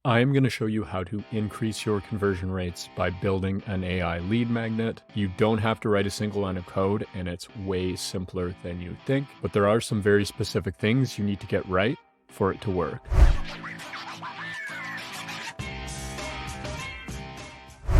I'm going to show you how to increase your conversion rates by building an AI lead magnet. You don't have to write a single line of code, and it's way simpler than you think, but there are some very specific things you need to get right for it to work.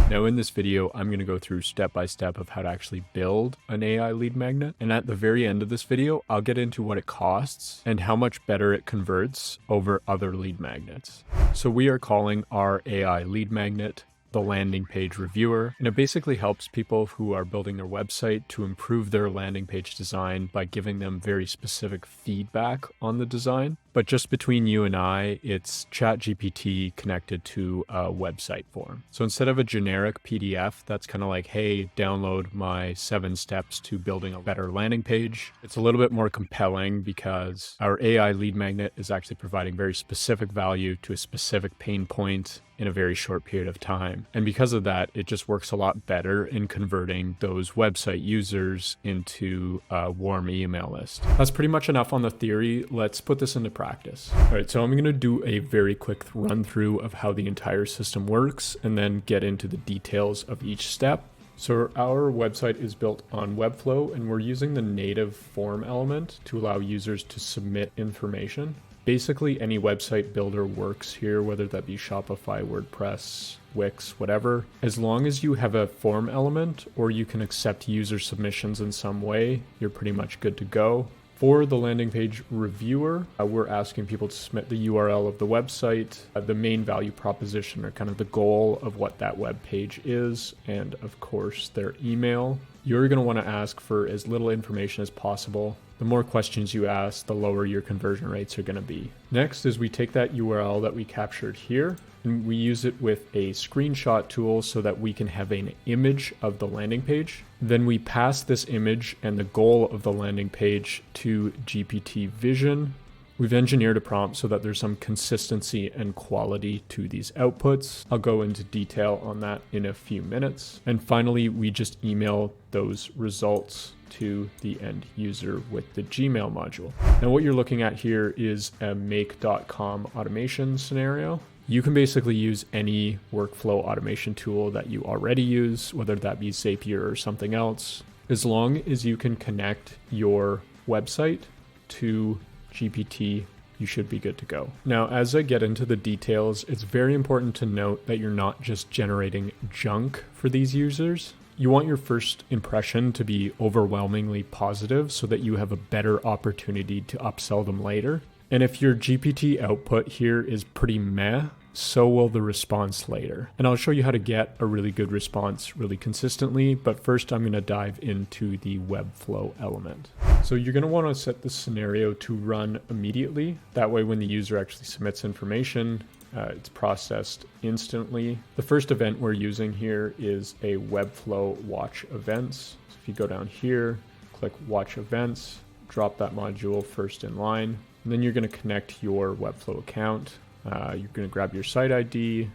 Now in this video, I'm going to go through step by step of how to actually build an AI lead magnet. And at the very end of this video, I'll get into what it costs and how much better it converts over other lead magnets. So we are calling our AI lead magnet the landing page reviewer, and it basically helps people who are building their website to improve their landing page design by giving them very specific feedback on the design. But just between you and I, it's ChatGPT connected to a website form. So instead of a generic PDF that's kind of like, hey, download my 7 steps to building a better landing page, it's a little bit more compelling because our AI lead magnet is actually providing very specific value to a specific pain point in a very short period of time. And because of that, it just works a lot better in converting those website users into a warm email list. That's pretty much enough on the theory. Let's put this into practice. All right, so I'm going to do a very quick run through of how the entire system works and then get into the details of each step. So our website is built on Webflow, and we're using the native form element to allow users to submit information. Basically, any website builder works here, whether that be Shopify, WordPress, Wix, whatever. As long as you have a form element or you can accept user submissions in some way, you're pretty much good to go. For the landing page reviewer, we're asking people to submit the URL of the website, the main value proposition, or kind of the goal of what that web page is, and of course their email. You're going to want to ask for as little information as possible. The more questions you ask, the lower your conversion rates are going to be. Next is we take that URL that we captured here and we use it with a screenshot tool so that we can have an image of the landing page. Then we pass this image and the goal of the landing page to GPT Vision. We've engineered a prompt so that there's some consistency and quality to these outputs. I'll go into detail on that in a few minutes. And finally, we just email those results to the end user with the Gmail module. Now what you're looking at here is a make.com automation scenario. You can basically use any workflow automation tool that you already use, whether that be Zapier or something else, as long as you can connect your website to GPT, you should be good to go. Now, as I get into the details, it's very important to note that you're not just generating junk for these users. You want your first impression to be overwhelmingly positive so that you have a better opportunity to upsell them later. And if your GPT output here is pretty meh, so will the response later. And I'll show you how to get a really good response really consistently, but first I'm going to dive into the Webflow element. So you're going to want to set the scenario to run immediately. That way when the user actually submits information, it's processed instantly. The first event we're using here is a Webflow watch events. So if you go down here, click watch events, drop that module first in line, and then you're going to connect your Webflow account. You're going to grab your site ID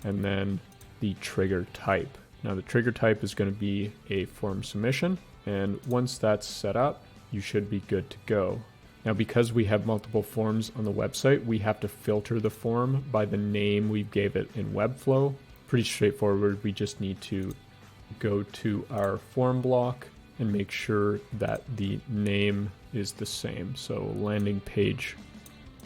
and then the trigger type. Now the trigger type is going to be a form submission, and once that's set up, you should be good to go. Now, because we have multiple forms on the website, we have to filter the form by the name we gave it in Webflow. Pretty straightforward. We just need to go to our form block and make sure that the name is the same. So landing page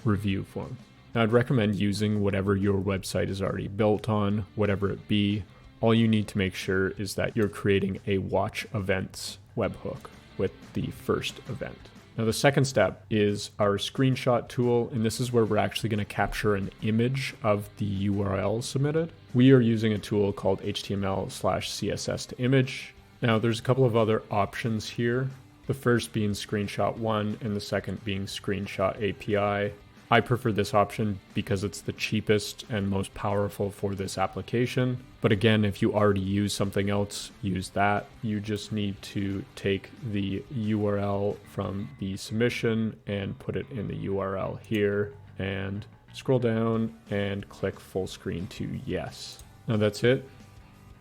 review form. Now, I'd recommend using whatever your website is already built on, whatever it be. All you need to make sure is that you're creating a watch events webhook with the first event. Now the second step is our screenshot tool, and this is where we're actually going to capture an image of the URL submitted. We are using a tool called HTML/CSS to image. Now there's a couple of other options here. The first being screenshot 1 and the second being screenshot API. I prefer this option because it's the cheapest and most powerful for this application. But again, if you already use something else, use that. You just need to take the URL from the submission and put it in the URL here and scroll down and click full screen to yes. Now that's it,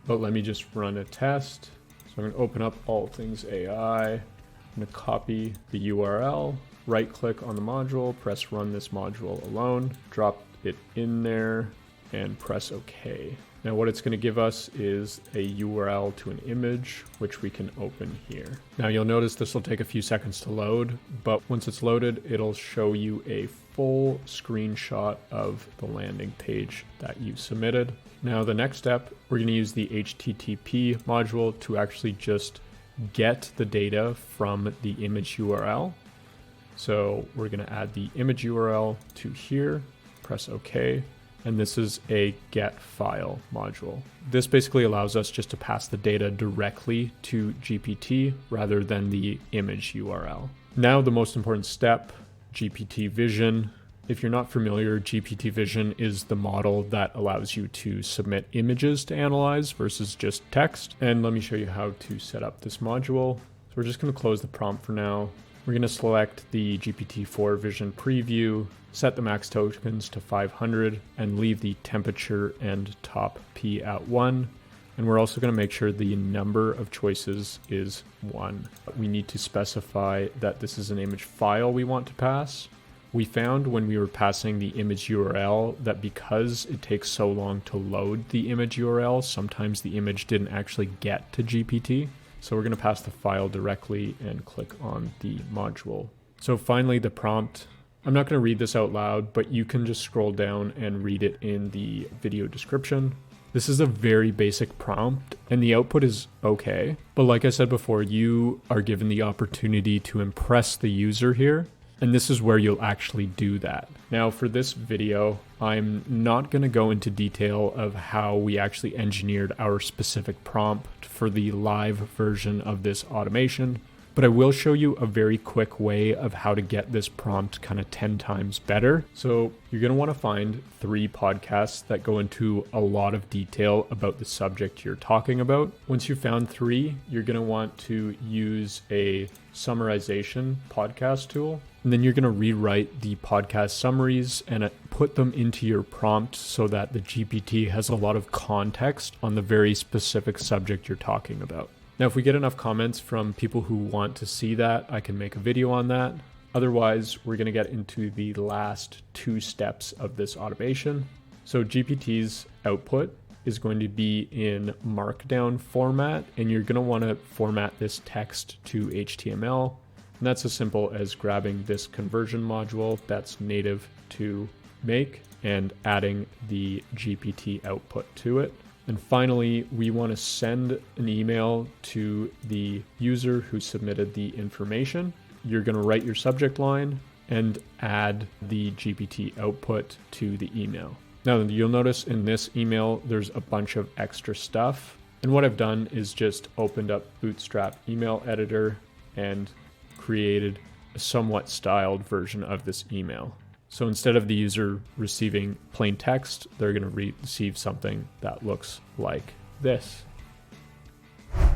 but let me just run a test. So I'm going to open up all things AI. I'm going to copy the URL. Right click on the module, press run this module alone, drop it in there, and press OK. Now what it's going to give us is a URL to an image, which we can open here. Now you'll notice this will take a few seconds to load, but once it's loaded, it'll show you a full screenshot of the landing page that you submitted. Now the next step, we're going to use the HTTP module to actually just get the data from the image URL. So we're going to add the image URL to here, press OK. And this is a get file module. This basically allows us just to pass the data directly to GPT rather than the image URL. Now the most important step, GPT Vision. If you're not familiar, GPT Vision is the model that allows you to submit images to analyze versus just text. And let me show you how to set up this module. So we're just going to close the prompt for now. We're going to select the GPT-4 Vision preview, set the max tokens to 500, and leave the temperature and top P at 1. And we're also going to make sure the number of choices is 1. We need to specify that this is an image file we want to pass. We found when we were passing the image URL that because it takes so long to load the image URL, sometimes the image didn't actually get to GPT. So we're going to pass the file directly and click on the module. So finally, the prompt. I'm not going to read this out loud, but you can just scroll down and read it in the video description. This is a very basic prompt and the output is okay. But like I said before, you are given the opportunity to impress the user here. And this is where you'll actually do that. Now for this video, I'm not going to go into detail of how we actually engineered our specific prompt for the live version of this automation, but I will show you a very quick way of how to get this prompt kind of 10 times better. So you're going to want to find 3 podcasts that go into a lot of detail about the subject you're talking about. Once you've found 3, you're going to want to use a summarization podcast tool. And then you're going to rewrite the podcast summaries and put them into your prompt so that the GPT has a lot of context on the very specific subject you're talking about. Now, if we get enough comments from people who want to see that, I can make a video on that. Otherwise, we're going to get into the last 2 steps of this automation. So GPT's output is going to be in Markdown format, and you're going to want to format this text to HTML. And that's as simple as grabbing this conversion module that's native to Make and adding the GPT output to it. And finally, we want to send an email to the user who submitted the information. You're going to write your subject line and add the GPT output to the email. Now, you'll notice in this email, there's a bunch of extra stuff. And what I've done is just opened up Bootstrap email editor and created a somewhat styled version of this email. So instead of the user receiving plain text, they're going to receive something that looks like this.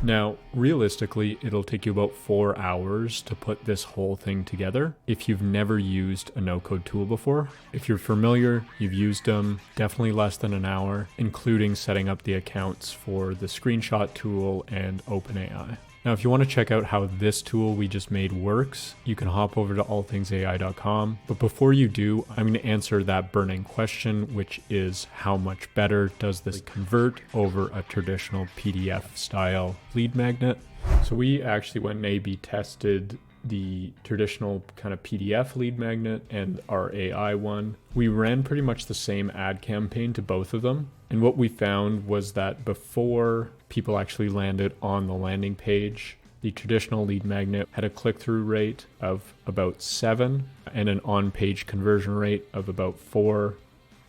Now, realistically, it'll take you about 4 hours to put this whole thing together if you've never used a no-code tool before. If you're familiar, you've used them, definitely less than an hour, including setting up the accounts for the screenshot tool and OpenAI. Now, if you want to check out how this tool we just made works, you can hop over to allthingsai.com. But before you do, I'm going to answer that burning question, which is how much better does this convert over a traditional PDF style lead magnet? So we actually went and A/B tested the traditional kind of PDF lead magnet and our AI one. We ran pretty much the same ad campaign to both of them. And what we found was that before people actually landed on the landing page, the traditional lead magnet had a click-through rate of about 7 and an on-page conversion rate of about 4.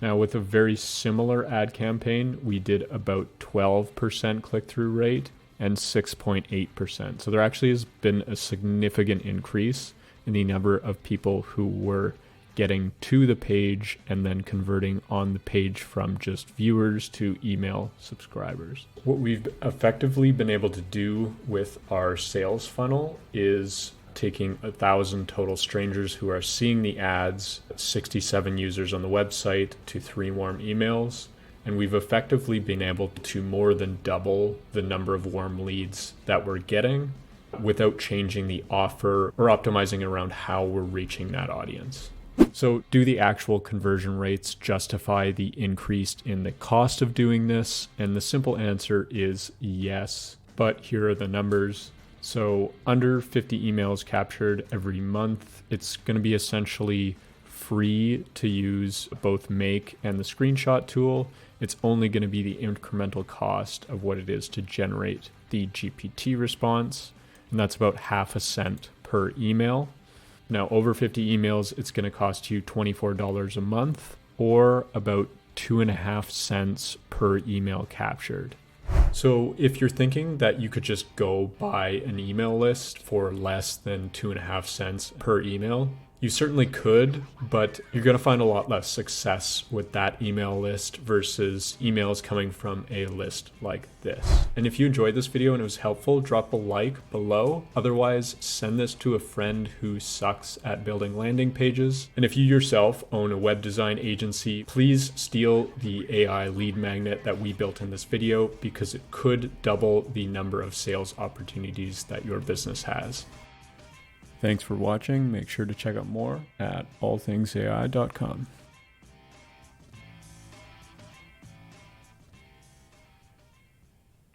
Now, with a very similar ad campaign, we did about 12% click-through rate and 6.8%. So there actually has been a significant increase in the number of people who were getting to the page and then converting on the page from just viewers to email subscribers. What we've effectively been able to do with our sales funnel is taking 1,000 total strangers who are seeing the ads, 67 users on the website to 3 warm emails. And we've effectively been able to more than double the number of warm leads that we're getting without changing the offer or optimizing around how we're reaching that audience. So do the actual conversion rates justify the increase in the cost of doing this? And the simple answer is yes, but here are the numbers. So under 50 emails captured every month, it's going to be essentially free to use both Make and the screenshot tool. It's only going to be the incremental cost of what it is to generate the GPT response, and that's about half a cent per email. Now, over 50 emails, it's going to cost you $24 a month, or about 2.5 cents per email captured. So if you're thinking that you could just go buy an email list for less than 2.5 cents per email, you certainly could, but you're going to find a lot less success with that email list versus emails coming from a list like this. And if you enjoyed this video and it was helpful, drop a like below. Otherwise, send this to a friend who sucks at building landing pages. And if you yourself own a web design agency, please steal the AI lead magnet that we built in this video, because it could double the number of sales opportunities that your business has. Thanks for watching. Make sure to check out more at allthingsai.com.